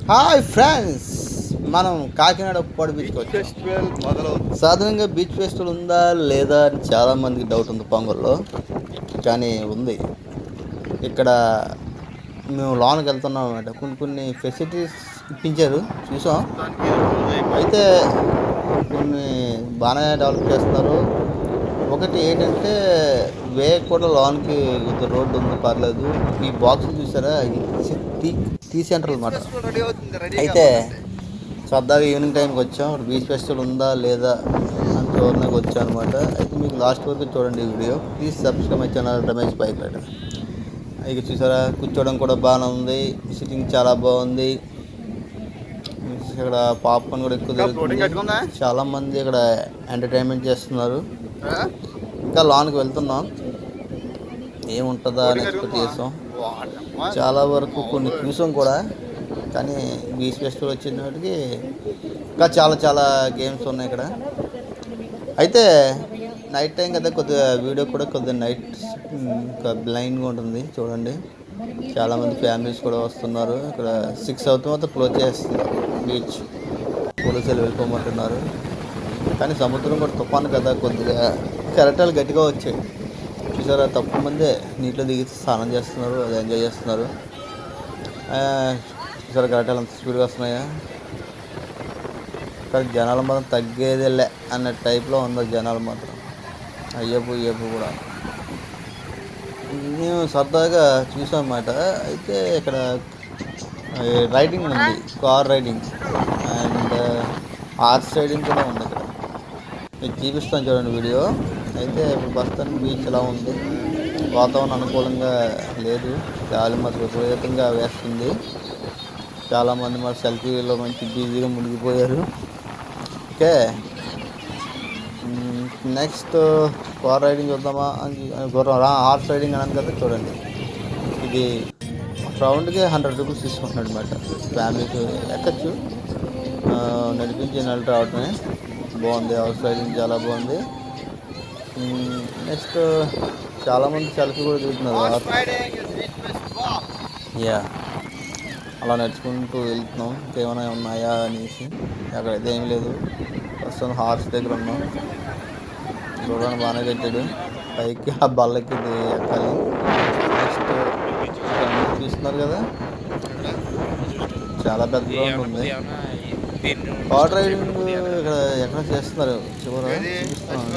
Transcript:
Hi friends, మనం కాకినాడ ఉప్పాడు బీచ్కి వచ్చాం. ఫెస్టివల్ మొదలవుతుంది. సాధారణంగా బీచ్ ఫెస్టివల్ ఉందా లేదా అని చాలామందికి డౌట్ ఉంది పొంగల్లో, కానీ ఉంది. ఇక్కడ మేము లోనికి వెళ్తున్నాం అన్నమాట. కొన్ని ఫెసిలిటీస్ ఇప్పించారు, చూసాం. అయితే కొన్ని బాగానే డెవలప్ చేస్తున్నారు. ఒకటి ఏంటంటే వే కూడా లోనికి రోడ్డు ఉంది, పర్లేదు. ఈ బాక్స్ చూసారా, టీ సెంటర్ అనమాట. అయితే సరదాగా ఈవినింగ్ టైంకి వచ్చాం. బీచ్ ఫెస్టివల్ ఉందా లేదా అని చూడడానికి వచ్చాం అనమాట. అయితే మీకు లాస్ట్ వరకు చూడండి ఈ video. Please subscribe my channel Ramesh bike rider. ఇక చూసారా, కూర్చోవడం కూడా బాగానే ఉంది, సిట్టింగ్ చాలా బాగుంది. ఇక్కడ పాప్కార్న్ కూడా ఎక్కువ దొరుకుతుంది. చాలామంది ఇక్కడ ఎంటర్టైన్మెంట్ చేస్తున్నారు. ఇంకా లోనికి వెళ్తున్నాం, ఏముంటుందా అని ఎక్స్పెక్ట్ చేస్తాం. చాలా వరకు కొన్ని చూసాం కూడా, కానీ బీచ్ ఫెస్టివల్ వచ్చినప్పటికి ఇంకా చాలా చాలా గేమ్స్ ఉన్నాయి ఇక్కడ. అయితే నైట్ టైం కదా, కొద్దిగా వీడియో కూడా కొద్దిగా నైట్ బ్లైండ్గా ఉంటుంది చూడండి. చాలామంది ఫ్యామిలీస్ కూడా వస్తున్నారు. ఇక్కడ 6 అవుతుంది, క్లోజ్ చేస్తున్నారు బీచ్. పోలీసులు వెళ్ళిపోమంటున్నారు. కానీ సముద్రం కూడా తుఫాను కదా, కొద్దిగా కెరటాలు గట్టిగా వచ్చాయి. చూసారా, తక్కువ మందే నీటిలో దిగి స్నానం చేస్తున్నారు, అది ఎంజాయ్ చేస్తున్నారు. చూసారా కెరటాలు అంత స్పీడ్గా వస్తున్నాయా. కానీ జనాలు మాత్రం తగ్గేదేలే అన్న టైప్లో ఉన్నారు జనాలు మాత్రం. అయ్యపు కూడా మేము సరదాగా చూసామన్నమాట. అయితే ఇక్కడ రైడింగ్ ఉంది, car riding and horse riding కూడా ఉంది. ఇక్కడ మీకు చూపిస్తాను చూడండి వీడియో. అయితే ఇప్పుడు ప్రస్తుతానికి బీచ్ ఎలా ఉంది, వాతావరణం అనుకూలంగా లేదు, గాలి మాత్రం విపరీతంగా వేస్తుంది. చాలామంది మరి సెల్ఫీలో మంచి బిజీగా మునిగిపోయారు. ఓకే, నెక్స్ట్ కార్ రైడింగ్ చూద్దామా హార్స్ రైడింగ్ అని కదా. చూడండి, ఇది రౌండ్కి 100 రూపీస్ తీసుకుంటున్నాడు అనమాట. ఫ్యామిలీకి ఎక్కచ్చు, నడిపించి నెల రావటమే. బాగుంది, హార్స్ రైడింగ్ చాలా బాగుంది. నెక్స్ట్ చాలామంది సెల్ఫీ కూడా దిగుతున్నారు. యా, అలా నడుచుకుంటూ వెళ్తున్నాం. ఇంకేమైనా ఉన్నాయా అనేసి. అక్కడైతే ఏం లేదు, ప్రస్తుతం హార్స్ దగ్గర ఉన్నాం. చూడడానికి బాగానే కట్టాడు, పైకి ఆ బల్లకి ఎక్కాలి. నెక్స్ట్ చూస్తున్నారు కదా, చాలా పెద్ద గ్రౌండ్ ఉంది. కార్ రైడింగ్ ఇక్కడ ఎక్కడ చేస్తున్నారు చివర చూపిస్తున్నాను.